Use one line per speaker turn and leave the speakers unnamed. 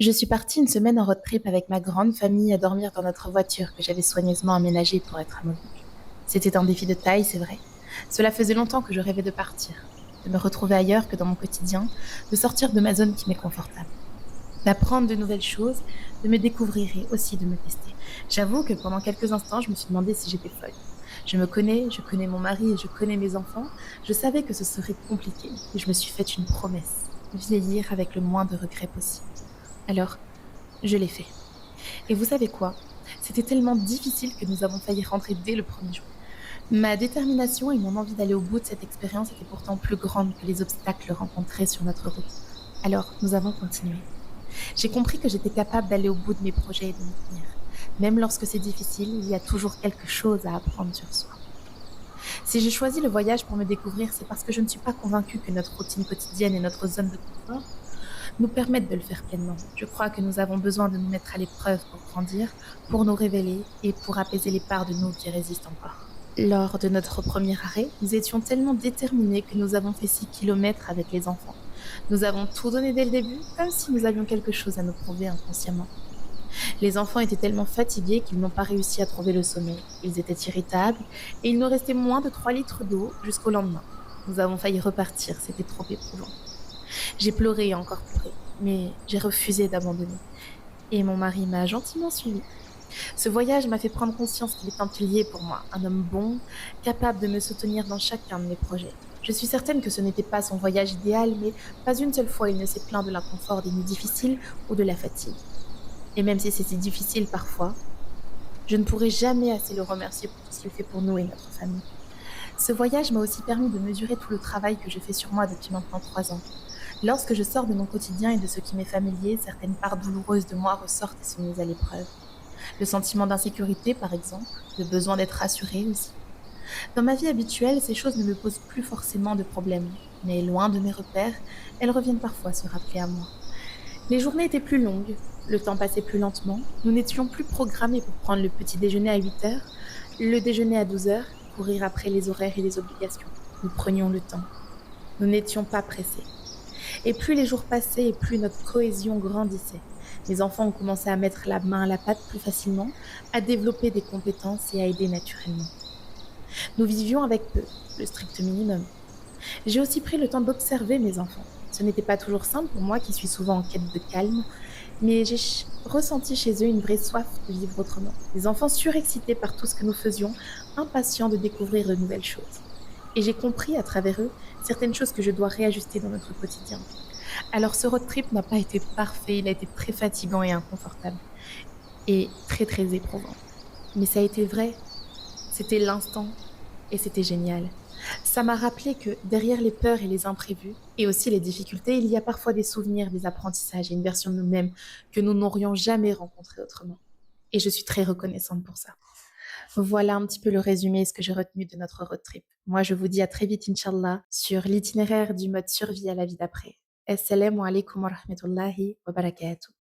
Je suis partie une semaine en road trip avec ma grande famille à dormir dans notre voiture que j'avais soigneusement aménagée pour être amovible. C'était un défi de taille, c'est vrai. Cela faisait longtemps que je rêvais de partir, de me retrouver ailleurs que dans mon quotidien, de sortir de ma zone qui m'est confortable, d'apprendre de nouvelles choses, de me découvrir et aussi de me tester. J'avoue que pendant quelques instants, je me suis demandé si j'étais folle. Je connais mon mari et je connais mes enfants. Je savais que ce serait compliqué et je me suis fait une promesse, vieillir avec le moins de regrets possible. Alors, je l'ai fait. Et vous savez quoi? C'était tellement difficile que nous avons failli rentrer dès le premier jour. Ma détermination et mon envie d'aller au bout de cette expérience étaient pourtant plus grandes que les obstacles rencontrés sur notre route. Alors, nous avons continué. J'ai compris que j'étais capable d'aller au bout de mes projets et de m'y tenir. Même lorsque c'est difficile, il y a toujours quelque chose à apprendre sur soi. Si j'ai choisi le voyage pour me découvrir, c'est parce que je ne suis pas convaincue que notre routine quotidienne et notre zone de confort nous permettent de le faire pleinement. Je crois que nous avons besoin de nous mettre à l'épreuve pour grandir, pour nous révéler et pour apaiser les parts de nous qui résistent encore. Lors de notre premier arrêt, nous étions tellement déterminés que nous avons fait 6 kilomètres avec les enfants. Nous avons tout donné dès le début, comme si nous avions quelque chose à nous prouver inconsciemment. Les enfants étaient tellement fatigués qu'ils n'ont pas réussi à trouver le sommeil. Ils étaient irritables et il nous restait moins de 3 litres d'eau jusqu'au lendemain. Nous avons failli repartir, c'était trop éprouvant. J'ai pleuré et encore pleuré, mais j'ai refusé d'abandonner. Et mon mari m'a gentiment suivi. Ce voyage m'a fait prendre conscience qu'il est un pilier pour moi, un homme bon, capable de me soutenir dans chacun de mes projets. Je suis certaine que ce n'était pas son voyage idéal, mais pas une seule fois il ne s'est plaint de l'inconfort des nuits difficiles ou de la fatigue. Et même si c'était difficile parfois, je ne pourrai jamais assez le remercier pour tout ce qu'il fait pour nous et notre famille. Ce voyage m'a aussi permis de mesurer tout le travail que je fais sur moi depuis maintenant 3 ans. Lorsque je sors de mon quotidien et de ce qui m'est familier, certaines parts douloureuses de moi ressortent et sont mises à l'épreuve. Le sentiment d'insécurité, par exemple, le besoin d'être rassurée aussi. Dans ma vie habituelle, ces choses ne me posent plus forcément de problème, mais loin de mes repères, elles reviennent parfois se rappeler à moi. Les journées étaient plus longues, le temps passait plus lentement, nous n'étions plus programmés pour prendre le petit déjeuner à 8 heures, le déjeuner à 12 heures, courir après les horaires et les obligations. Nous prenions le temps. Nous n'étions pas pressés. Et plus les jours passaient et plus notre cohésion grandissait. Mes enfants ont commencé à mettre la main à la pâte plus facilement, à développer des compétences et à aider naturellement. Nous vivions avec peu, le strict minimum. J'ai aussi pris le temps d'observer mes enfants. Ce n'était pas toujours simple pour moi qui suis souvent en quête de calme, mais j'ai ressenti chez eux une vraie soif de vivre autrement. Des enfants surexcités par tout ce que nous faisions, impatients de découvrir de nouvelles choses. Et j'ai compris à travers eux certaines choses que je dois réajuster dans notre quotidien. Alors ce road trip n'a pas été parfait, il a été très fatigant et inconfortable et très très éprouvant. Mais ça a été vrai, c'était l'instant et c'était génial. Ça m'a rappelé que derrière les peurs et les imprévus et aussi les difficultés, il y a parfois des souvenirs, des apprentissages et une version de nous-mêmes que nous n'aurions jamais rencontrée autrement. Et je suis très reconnaissante pour ça. Voilà un petit peu le résumé, ce que j'ai retenu de notre road trip. Moi, je vous dis à très vite, Inch'Allah, sur l'itinéraire du mode survie à la vie d'après. Assalamu alaikum wa rahmatullahi wa barakatuh.